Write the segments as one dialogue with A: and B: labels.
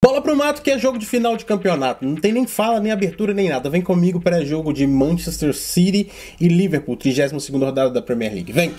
A: Bola pro mato, que é jogo de final de campeonato. Não tem nem fala, nem abertura, nem nada. Vem comigo para jogo de Manchester City e Liverpool, 32ª rodada da Premier League. Vem!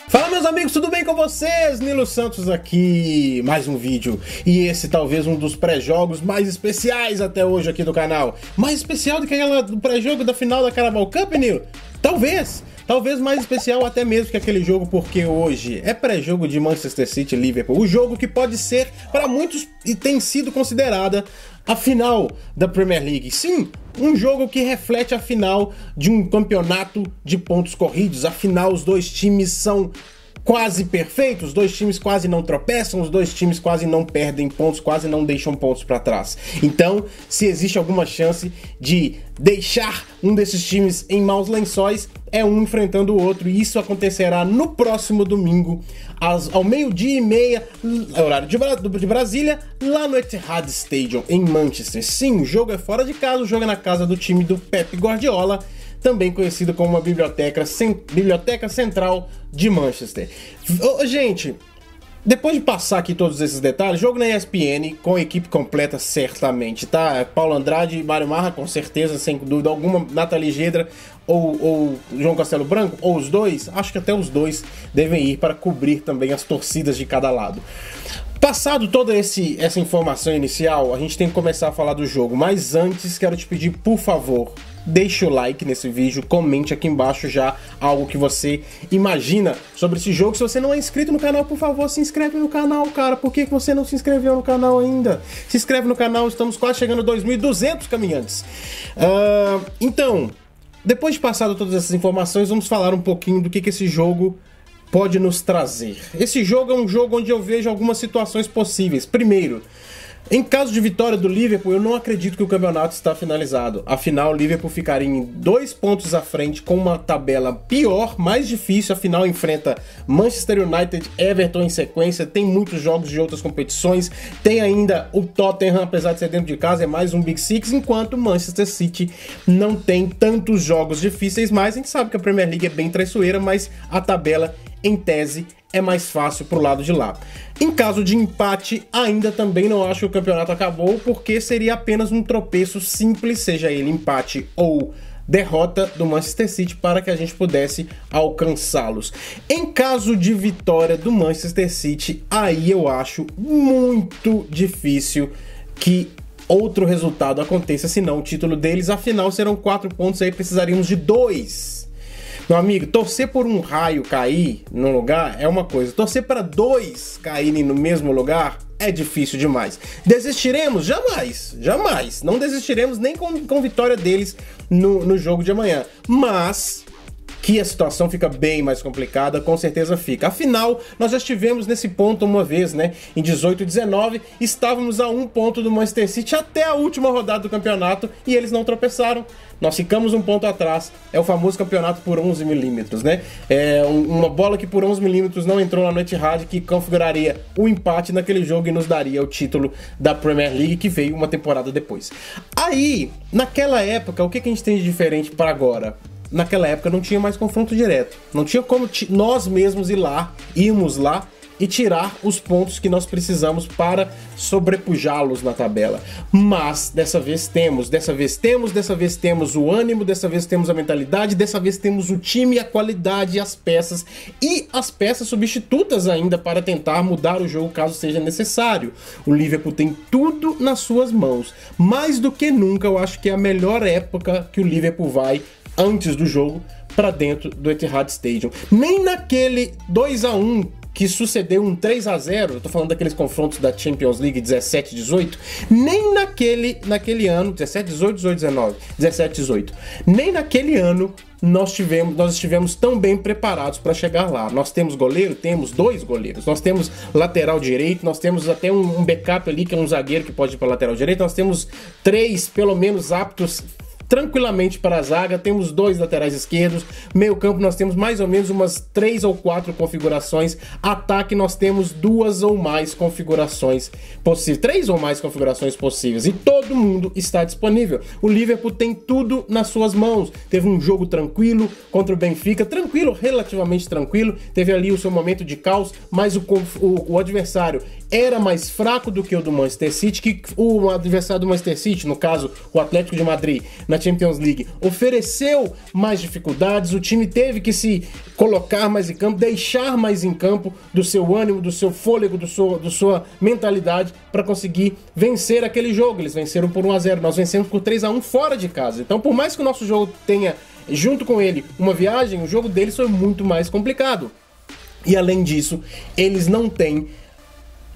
A: Fala, meus amigos, tudo bem com vocês? Nilo Santos aqui, mais um vídeo. E esse talvez um dos pré-jogos mais especiais até hoje aqui do canal. Mais especial do que aquela do pré-jogo da final da Carabao Cup, Nilo? Talvez mais especial até mesmo que aquele jogo, porque hoje é pré-jogo de Manchester City e Liverpool. O jogo que pode ser, para muitos, e tem sido considerada a final da Premier League. Sim, um jogo que reflete a final de um campeonato de pontos corridos. Afinal, os dois times são quase perfeitos, os dois times quase não tropeçam, os dois times quase não perdem pontos, quase não deixam pontos para trás. Então, se existe alguma chance de deixar um desses times em maus lençóis, é um enfrentando o outro, e isso acontecerá no próximo domingo, ao 12h30, horário de Brasília, lá no Etihad Stadium, em Manchester. Sim, o jogo é fora de casa, o jogo é na casa do time do Pep Guardiola, também conhecido como uma biblioteca central de Manchester. Gente, depois de passar aqui todos esses detalhes, jogo na ESPN, com a equipe completa certamente, tá? Paulo Andrade e Mário Marra, com certeza, sem dúvida alguma, Nathalie Gedra ou João Castelo Branco, ou os dois, acho que até os dois devem ir para cobrir também as torcidas de cada lado. Passado toda essa informação inicial, a gente tem que começar a falar do jogo, mas antes quero te pedir, por favor, deixe o like nesse vídeo, comente aqui embaixo já algo que você imagina sobre esse jogo. Se você não é inscrito no canal, por favor, se inscreve no canal, cara. Por que você não se inscreveu no canal ainda? Se inscreve no canal, estamos quase chegando a 2.200 caminhantes. Então, depois de passado todas essas informações, vamos falar um pouquinho do que esse jogo pode nos trazer. Esse jogo é um jogo onde eu vejo algumas situações possíveis. Primeiro, em caso de vitória do Liverpool, eu não acredito que o campeonato está finalizado. Afinal, o Liverpool ficaria em 2 pontos à frente, com uma tabela pior, mais difícil. Afinal, enfrenta Manchester United, Everton em sequência, tem muitos jogos de outras competições, tem ainda o Tottenham, apesar de ser dentro de casa, é mais um Big Six, enquanto o Manchester City não tem tantos jogos difíceis, mas a gente sabe que a Premier League é bem traiçoeira, mas a tabela, em tese, é mais fácil pro lado de lá. Em caso de empate, ainda também não acho que o campeonato acabou, porque seria apenas um tropeço simples, seja ele empate ou derrota do Manchester City, para que a gente pudesse alcançá-los. Em caso de vitória do Manchester City, aí eu acho muito difícil que outro resultado aconteça, senão o título deles. Afinal, serão 4 pontos, aí precisaríamos de 2. Meu amigo, torcer por um raio cair num lugar é uma coisa, torcer para 2 caírem no mesmo lugar é difícil demais. Desistiremos? Jamais, jamais. Não desistiremos nem com vitória deles no jogo de amanhã. Mas que a situação fica bem mais complicada, com certeza fica. Afinal, nós já estivemos nesse ponto uma vez, né? Em 18 e 19, estávamos a 1 ponto do Manchester City até a última rodada do campeonato e eles não tropeçaram. Nós ficamos 1 ponto atrás. É o famoso campeonato por 11 milímetros, né? É uma bola que por 11 milímetros não entrou na Etihad, que configuraria o empate naquele jogo e nos daria o título da Premier League, que veio uma temporada depois. Aí, naquela época, o que a gente tem de diferente para agora? Naquela época não tinha mais confronto direto. Não tinha como nós mesmos irmos lá e tirar os pontos que nós precisamos para sobrepujá-los na tabela. Mas dessa vez temos o ânimo, dessa vez temos a mentalidade, dessa vez temos o time, a qualidade, as peças e as peças substitutas ainda para tentar mudar o jogo caso seja necessário. O Liverpool tem tudo nas suas mãos. Mais do que nunca, eu acho que é a melhor época que o Liverpool vai antes do jogo para dentro do Etihad Stadium. Nem naquele 2-1 que sucedeu um 3-0, eu tô falando daqueles confrontos da Champions League 17-18, nem naquele ano, 17-18, 18-19, 17-18, nem naquele ano nós estivemos tão bem preparados para chegar lá. Nós temos goleiro? Temos 2 goleiros. Nós temos lateral direito, nós temos até um backup ali, que é um zagueiro que pode ir para lateral direito. Nós temos 3, pelo menos, aptos tranquilamente para a zaga, temos 2 laterais esquerdos, meio campo nós temos mais ou menos umas 3 ou 4 configurações, ataque nós temos 2 ou mais configurações possíveis, 3 ou mais configurações possíveis, e todo mundo está disponível. O Liverpool tem tudo nas suas mãos, teve um jogo tranquilo contra o Benfica, tranquilo, relativamente tranquilo, teve ali o seu momento de caos, mas o adversário era mais fraco do que o do Manchester City, que o adversário do Manchester City, no caso o Atlético de Madrid, na Champions League, ofereceu mais dificuldades, o time teve que se colocar mais em campo, deixar mais em campo do seu ânimo, do seu fôlego, da sua mentalidade para conseguir vencer aquele jogo. Eles venceram por 1-0, nós vencemos por 3-1 fora de casa. Então, por mais que o nosso jogo tenha, junto com ele, uma viagem, o jogo deles foi muito mais complicado. E além disso, eles não têm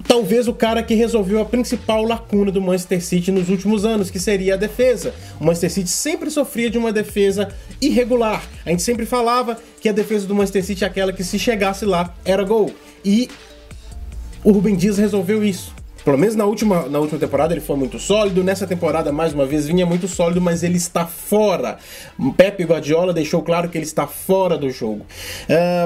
A: talvez o cara que resolveu a principal lacuna do Manchester City nos últimos anos, que seria a defesa. O Manchester City sempre sofria de uma defesa irregular. A gente sempre falava que a defesa do Manchester City é aquela que, se chegasse lá, era gol. E o Rúben Dias resolveu isso. Pelo menos na última temporada ele foi muito sólido, nessa temporada mais uma vez vinha muito sólido, mas ele está fora. O Pep Guardiola deixou claro que ele está fora do jogo.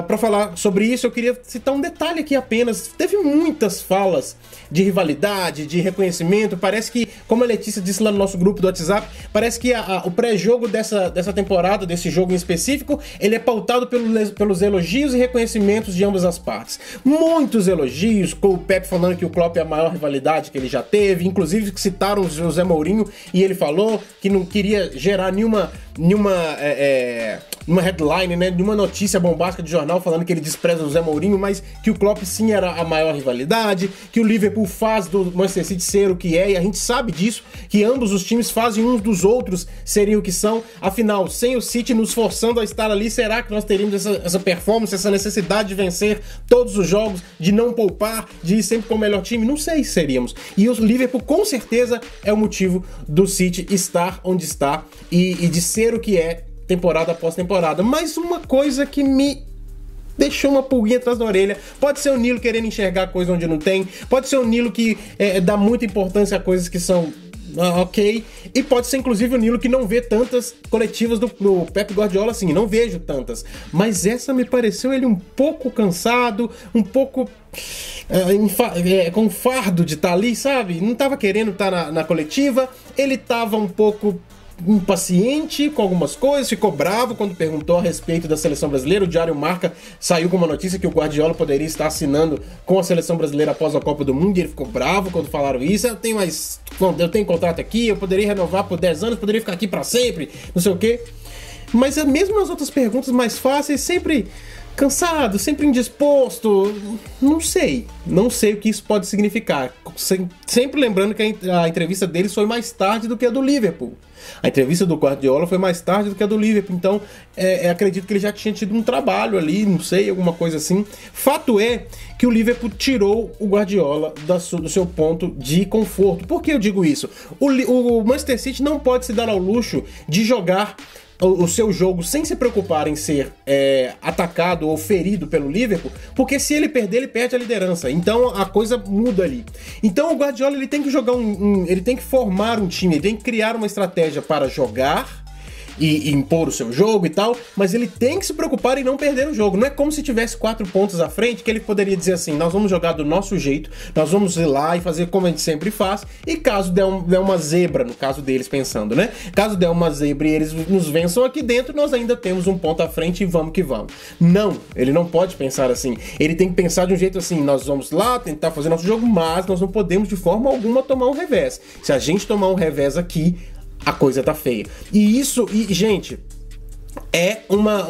A: Para falar sobre isso, eu queria citar um detalhe aqui apenas. Teve muitas falas de rivalidade, de reconhecimento. Parece que, como a Letícia disse lá no nosso grupo do WhatsApp, parece que o pré-jogo dessa temporada, desse jogo em específico, ele é pautado pelos elogios e reconhecimentos de ambas as partes. Muitos elogios, com o Pep falando que o Klopp é a maior rivalidade que ele já teve, inclusive citaram o José Mourinho e ele falou que não queria gerar nenhuma headline, né, nenhuma notícia bombástica de jornal falando que ele despreza o José Mourinho, mas que o Klopp sim era a maior rivalidade, que o Liverpool faz do Manchester City ser o que é, e a gente sabe disso, que ambos os times fazem uns dos outros serem o que são. Afinal, sem o City nos forçando a estar ali, será que nós teríamos essa performance, essa necessidade de vencer todos os jogos, de não poupar, de ir sempre com o melhor time? Não sei se seríamos. E o Liverpool com certeza é o motivo do City estar onde está e de ser o que é temporada após temporada. Mas uma coisa que me deixou uma pulguinha atrás da orelha, pode ser o Nilo querendo enxergar coisa onde não tem, pode ser o Nilo que dá muita importância a coisas que são ok, e pode ser inclusive o Nilo que não vê tantas coletivas do Pep Guardiola assim, não vejo tantas, mas essa me pareceu ele um pouco cansado, um pouco com fardo de estar ali, sabe? Não estava querendo estar na coletiva, ele estava um pouco impaciente com algumas coisas, ficou bravo quando perguntou a respeito da seleção brasileira. O Diário Marca saiu com uma notícia que o Guardiola poderia estar assinando com a seleção brasileira após a Copa do Mundo, e ele ficou bravo quando falaram isso. Eu tenho contrato aqui, eu poderia renovar por 10 anos, poderia ficar aqui pra sempre, não sei o quê. Mas mesmo nas outras perguntas mais fáceis, sempre cansado, sempre indisposto, não sei o que isso pode significar. Sempre lembrando que a entrevista deles foi mais tarde do que a do Liverpool. A entrevista do Guardiola foi mais tarde do que a do Liverpool, então acredito que ele já tinha tido um trabalho ali, não sei, alguma coisa assim. Fato é que o Liverpool tirou o Guardiola do seu ponto de conforto. Por que eu digo isso? O Manchester City não pode se dar ao luxo de jogar o seu jogo sem se preocupar em ser atacado ou ferido pelo Liverpool, porque se ele perder, ele perde a liderança, então a coisa muda ali. Então o Guardiola ele tem que jogar ele tem que formar um time, ele tem que criar uma estratégia para jogar e impor o seu jogo e tal, mas ele tem que se preocupar em não perder o jogo. Não é como se tivesse 4 pontos à frente que ele poderia dizer assim, nós vamos jogar do nosso jeito, nós vamos ir lá e fazer como a gente sempre faz, e caso der uma zebra, no caso deles pensando, né? Caso der uma zebra e eles nos vençam aqui dentro, nós ainda temos um ponto à frente e vamos que vamos. Não, ele não pode pensar assim. Ele tem que pensar de um jeito assim, nós vamos lá tentar fazer nosso jogo, mas nós não podemos de forma alguma tomar um revés. Se a gente tomar um revés aqui, a coisa tá feia. E gente, é uma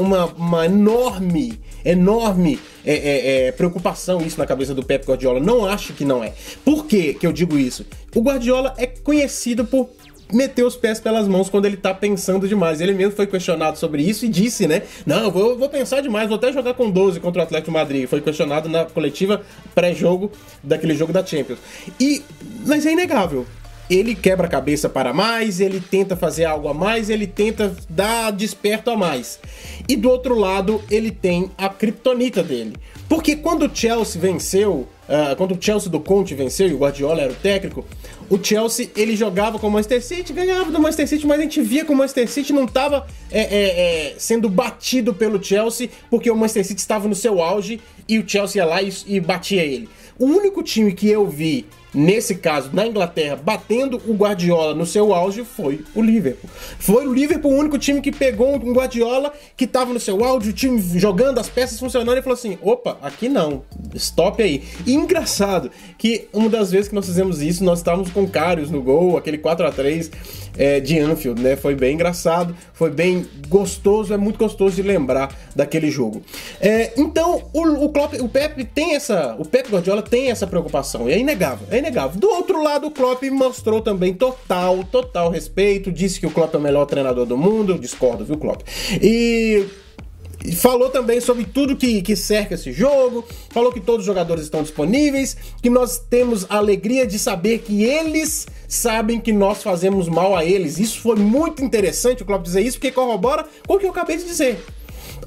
A: enorme preocupação isso na cabeça do Pep Guardiola. Não acho que não é. Por que eu digo isso? O Guardiola é conhecido por meter os pés pelas mãos quando ele tá pensando demais. Ele mesmo foi questionado sobre isso e disse, né? Não, eu vou pensar demais, vou até jogar com 12 contra o Atlético de Madrid. Foi questionado na coletiva pré-jogo daquele jogo da Champions. Mas é inegável. ele quebra a cabeça para mais, ele tenta fazer algo a mais, ele tenta dar desperto a mais. E do outro lado, ele tem a criptonita dele. Porque quando o Chelsea venceu, quando o Chelsea do Conte venceu e o Guardiola era o técnico, o Chelsea, ele jogava com o Manchester City, ganhava do Manchester City, mas a gente via que o Manchester City não estava sendo batido pelo Chelsea, porque o Manchester City estava no seu auge e o Chelsea ia lá e batia ele. O único time que eu vi, nesse caso, na Inglaterra, batendo o Guardiola no seu auge foi o Liverpool. Foi o Liverpool o único time que pegou um Guardiola que estava no seu auge, o time jogando, as peças funcionando, e falou assim, opa, aqui não, stop aí. E engraçado que uma das vezes que nós fizemos isso, nós estávamos com o Karius no gol, aquele 4-3 de Anfield, né? Foi bem engraçado, foi bem gostoso, é muito gostoso de lembrar daquele jogo. Então, o Pep Guardiola tem essa preocupação, e é inegável, é inegável. Do outro lado, o Klopp mostrou também total respeito, disse que o Klopp é o melhor treinador do mundo, eu discordo, viu, Klopp? E falou também sobre tudo que cerca esse jogo, falou que todos os jogadores estão disponíveis, que nós temos a alegria de saber que eles sabem que nós fazemos mal a eles. Isso foi muito interessante o Klopp dizer isso, porque corrobora com o que eu acabei de dizer.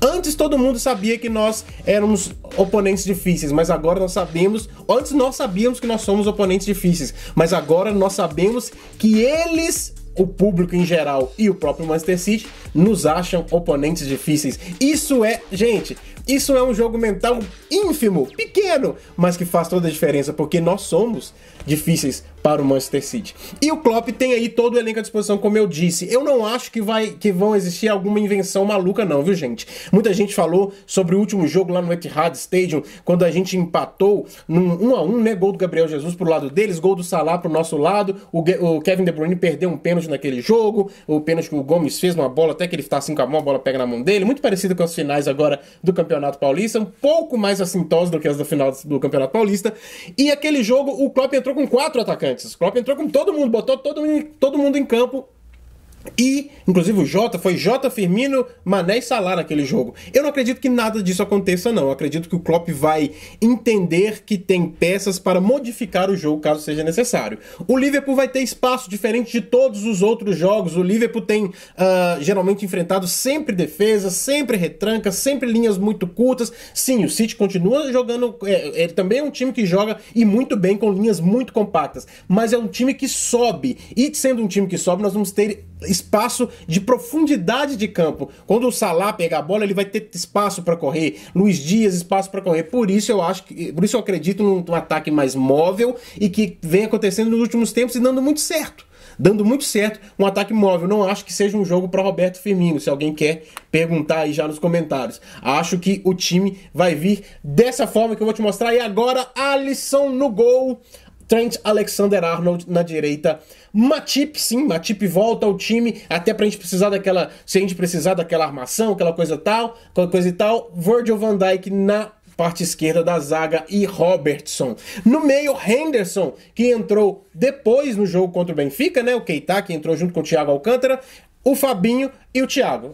A: Antes todo mundo sabia que nós éramos oponentes difíceis, mas agora nós sabemos... Antes nós sabíamos que nós somos oponentes difíceis, mas agora nós sabemos que eles, o público em geral e o próprio Manchester City, nos acham oponentes difíceis. Isso é, gente, isso é um jogo mental ínfimo, pequeno, mas que faz toda a diferença, porque nós somos difíceis para o Manchester City. E o Klopp tem aí todo o elenco à disposição, como eu disse. Eu não acho que vão existir alguma invenção maluca não, viu, gente? Muita gente falou sobre o último jogo lá no Etihad Stadium, quando a gente empatou num 1-1, né? Gol do Gabriel Jesus pro lado deles, gol do Salah pro nosso lado, o Kevin De Bruyne perdeu um pênalti naquele jogo, o pênalti que o Gomes fez, uma bola até que ele tá assim com a mão, a bola pega na mão dele, muito parecido com as finais agora do Campeonato Paulista, um pouco mais assintosa do que as da final do Campeonato Paulista. E aquele jogo, o Klopp entrou com 4 atacantes. O Klopp entrou com todo mundo, botou todo mundo em campo. E, inclusive, foi Jota, Firmino, Mané e Salah naquele jogo. Eu não acredito que nada disso aconteça, não. Eu acredito que o Klopp vai entender que tem peças para modificar o jogo, caso seja necessário. O Liverpool vai ter espaço diferente de todos os outros jogos. O Liverpool tem, geralmente, enfrentado sempre defesa, sempre retranca, sempre linhas muito curtas. Sim, o City continua jogando... ele também é um time que joga e muito bem, com linhas muito compactas. Mas é um time que sobe. E, sendo um time que sobe, nós vamos ter espaço de profundidade de campo. Quando o Salah pegar a bola, ele vai ter espaço para correr. Luiz Dias, espaço para correr. Por isso eu acredito num ataque mais móvel e que vem acontecendo nos últimos tempos e dando muito certo. Um ataque móvel. Não acho que seja um jogo para Roberto Firmino, se alguém quer perguntar aí já nos comentários. Acho que o time vai vir dessa forma que eu vou te mostrar. E agora, Alisson no gol, Trent Alexander-Arnold na direita, Matip, sim, Matip volta ao time, até pra gente precisar daquela, se a gente precisar daquela armação, aquela coisa e tal, Virgil van Dijk na parte esquerda da zaga e Robertson. No meio, Henderson, que entrou depois no jogo contra o Benfica, né, o Keita, que entrou junto com o Thiago Alcântara, o Fabinho e o Thiago.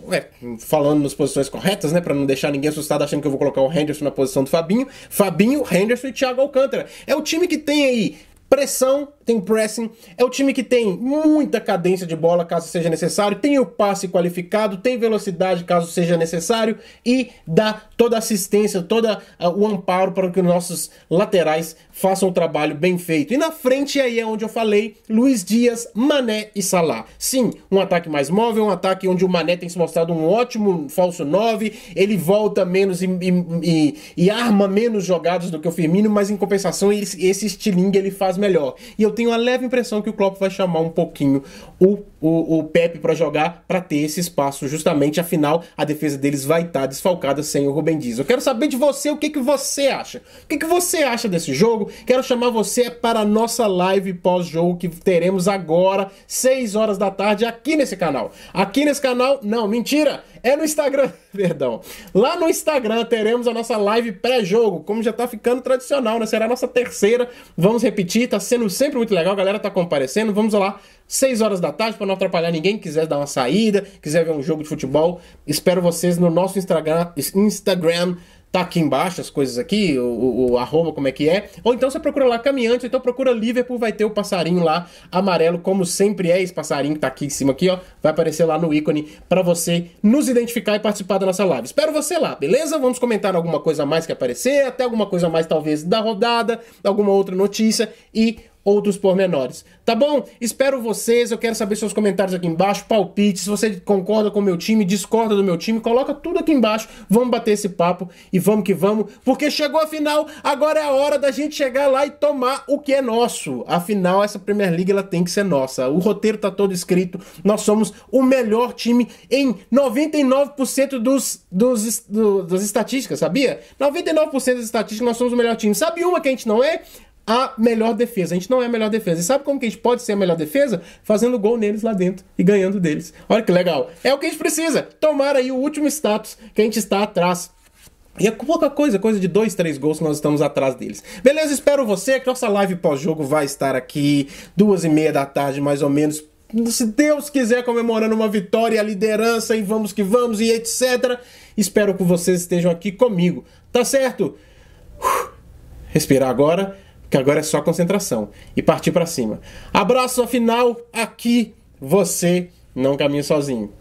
A: Falando nas posições corretas, né? Pra não deixar ninguém assustado achando que eu vou colocar o Henderson na posição do Fabinho. Fabinho, Henderson e Thiago Alcântara. É o time que tem aí pressão, tem pressing, é o time que tem muita cadência de bola, caso seja necessário, tem o passe qualificado, tem velocidade, caso seja necessário, e dá toda a assistência, todo o amparo para que os nossos laterais façam o trabalho bem feito. E na frente aí é onde eu falei, Luiz Dias, Mané e Salah. Sim, um ataque mais móvel, um ataque onde o Mané tem se mostrado um ótimo falso 9, ele volta menos e arma menos jogadas do que o Firmino, mas em compensação esse estilingue ele faz melhor. E eu tenho a leve impressão que o Klopp vai chamar um pouquinho o Pepe para jogar, para ter esse espaço justamente, afinal a defesa deles vai estar desfalcada sem o Rúben Dias. Eu quero saber de você o que você acha. O que você acha desse jogo? Quero chamar você para a nossa live pós-jogo que teremos agora, 6 horas da tarde, aqui nesse canal. Aqui nesse canal, não, mentira! É no Instagram, perdão. Lá no Instagram teremos a nossa live pré-jogo, como já tá ficando tradicional, né? Será a nossa terceira. Vamos repetir, tá sendo sempre muito legal, a galera tá comparecendo. Vamos lá, 6 horas da tarde, para não atrapalhar ninguém. Quiser dar uma saída, quiser ver um jogo de futebol, espero vocês no nosso Instagram tá aqui embaixo as coisas aqui, o arroba, como é que é. Ou então você procura lá Caminhante, ou então procura Liverpool, vai ter o passarinho lá, amarelo, como sempre é esse passarinho que tá aqui em cima aqui, ó. Vai aparecer lá no ícone pra você nos identificar e participar da nossa live. Espero você lá, beleza? Vamos comentar alguma coisa a mais que aparecer, até alguma coisa a mais talvez da rodada, alguma outra notícia e outros pormenores, tá bom? Espero vocês, eu quero saber seus comentários aqui embaixo, palpites, se você concorda com o meu time, discorda do meu time, coloca tudo aqui embaixo, vamos bater esse papo e vamos que vamos, porque chegou a final, agora é a hora da gente chegar lá e tomar o que é nosso. Afinal, essa Premier League ela tem que ser nossa, o roteiro tá todo escrito, nós somos o melhor time em 99% das estatísticas, sabia? 99% das estatísticas nós somos o melhor time. Sabe uma que a gente não é? A melhor defesa. A gente não é a melhor defesa. E sabe como que a gente pode ser a melhor defesa? Fazendo gol neles lá dentro e ganhando deles. Olha que legal. É o que a gente precisa. Tomar aí o último status que a gente está atrás. E é pouca coisa de 2, 3 gols que nós estamos atrás deles. Beleza? Espero você que nossa live pós-jogo vai estar aqui 2h30 da tarde, mais ou menos. Se Deus quiser, comemorando uma vitória, a liderança e vamos que vamos e etc. Espero que vocês estejam aqui comigo. Tá certo? Respirar agora. Que agora é só concentração e partir pra cima. Abraço, afinal, aqui você não caminha sozinho.